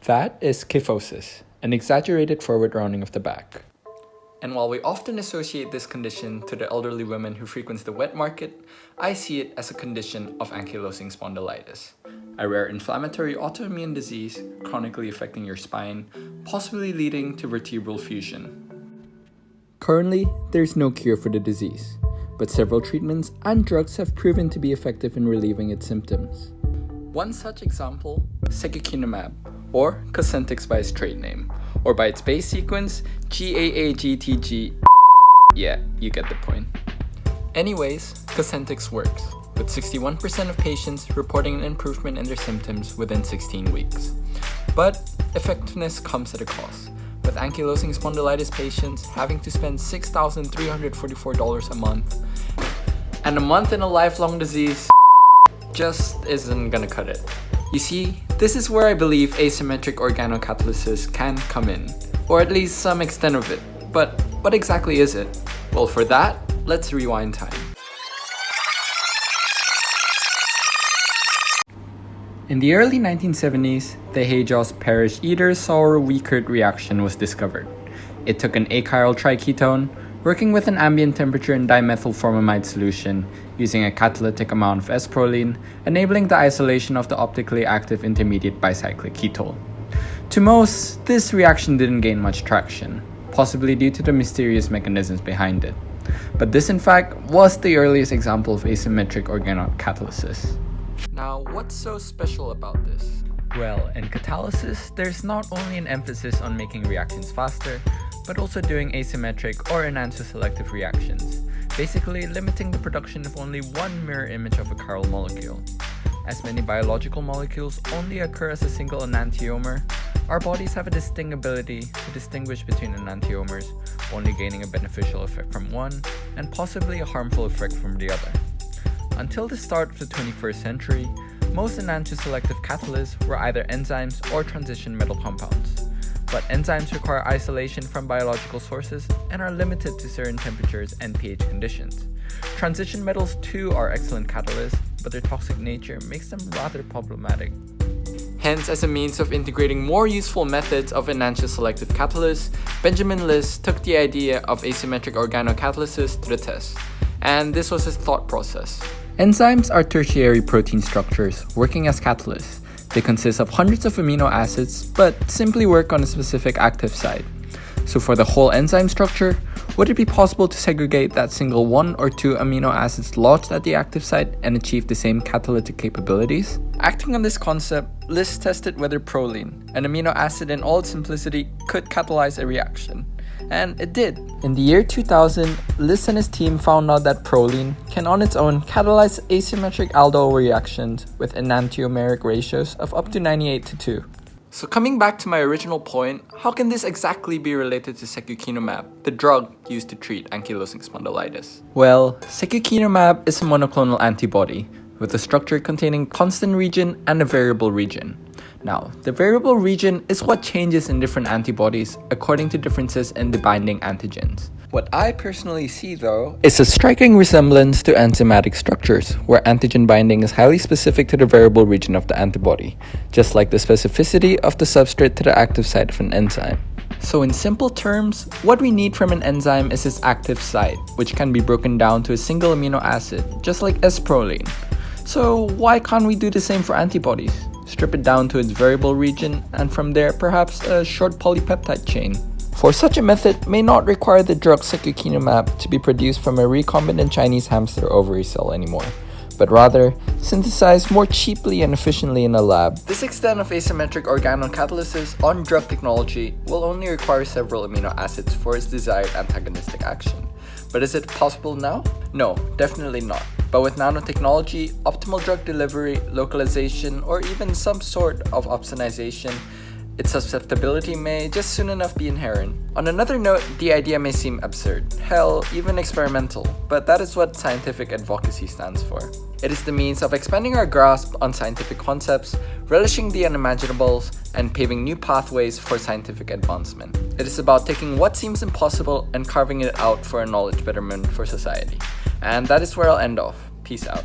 That is kyphosis, an exaggerated forward rounding of the back. And while we often associate this condition to the elderly women who frequents the wet market, I see it as a condition of ankylosing spondylitis, a rare inflammatory autoimmune disease chronically affecting your spine, possibly leading to vertebral fusion. Currently, there's no cure for the disease, but several treatments and drugs have proven to be effective in relieving its symptoms. One such example, secukinumab, or Cosentyx by its trade name, or by its base sequence, GAAGTG. Yeah, you get the point. Anyways, Cosentyx works, with 61% of patients reporting an improvement in their symptoms within 16 weeks. But effectiveness comes at a cost, with ankylosing spondylitis patients having to spend $6,344 a month, and a month in a lifelong disease just isn't gonna cut it. You see, this is where I believe asymmetric organocatalysis can come in, or at least some extent of it. But what exactly is it? Well, for that, let's rewind time. In the early 1970s, the Hay-Jaws Parish Eater Sauer-Wiechert reaction was discovered. It took an achiral triketone, working with an ambient temperature in dimethylformamide solution, using a catalytic amount of S-proline, enabling the isolation of the optically active intermediate bicyclic ketol. To most, this reaction didn't gain much traction, possibly due to the mysterious mechanisms behind it. But this in fact was the earliest example of asymmetric organocatalysis. Now, what's so special about this? Well, in catalysis, there's not only an emphasis on making reactions faster, but also doing asymmetric or enantioselective reactions, basically limiting the production of only one mirror image of a chiral molecule. As many biological molecules only occur as a single enantiomer, our bodies have a distinct ability to distinguish between enantiomers, only gaining a beneficial effect from one and possibly a harmful effect from the other. Until the start of the 21st century, most enantioselective catalysts were either enzymes or transition metal compounds. But enzymes require isolation from biological sources and are limited to certain temperatures and pH conditions. Transition metals too are excellent catalysts, but their toxic nature makes them rather problematic. Hence, as a means of integrating more useful methods of enantioselective catalysts, Benjamin Liss took the idea of asymmetric organocatalysis to the test. And this was his thought process. Enzymes are tertiary protein structures working as catalysts. They consist of hundreds of amino acids, but simply work on a specific active site. So for the whole enzyme structure, would it be possible to segregate that single one or two amino acids lodged at the active site and achieve the same catalytic capabilities? Acting on this concept, Liss tested whether proline, an amino acid in all its simplicity, could catalyze a reaction. And it did. In the year 2000, Liss and his team found out that proline can on its own catalyze asymmetric aldol reactions with enantiomeric ratios of up to 98:2. So coming back to my original point, how can this exactly be related to secukinumab, the drug used to treat ankylosing spondylitis? Well, secukinumab is a monoclonal antibody with a structure containing constant region and a variable region. Now, the variable region is what changes in different antibodies according to differences in the binding antigens. What I personally see, though, is a striking resemblance to enzymatic structures, where antigen binding is highly specific to the variable region of the antibody, just like the specificity of the substrate to the active site of an enzyme. So in simple terms, what we need from an enzyme is its active site, which can be broken down to a single amino acid, just like S-proline. So why can't we do the same for antibodies? Strip it down to its variable region, and from there perhaps a short polypeptide chain. For such a method may not require the drug secukinumab to be produced from a recombinant Chinese hamster ovary cell anymore, but rather synthesized more cheaply and efficiently in a lab. This extent of asymmetric organocatalysis on drug technology will only require several amino acids for its desired antagonistic action. But is it possible now? No, definitely not. But with nanotechnology, optimal drug delivery, localization, or even some sort of opsonization, its susceptibility may just soon enough be inherent. On another note, the idea may seem absurd, hell, even experimental, but that is what scientific advocacy stands for. It is the means of expanding our grasp on scientific concepts, relishing the unimaginables, and paving new pathways for scientific advancement. It is about taking what seems impossible and carving it out for a knowledge betterment for society. And that is where I'll end off. Peace out.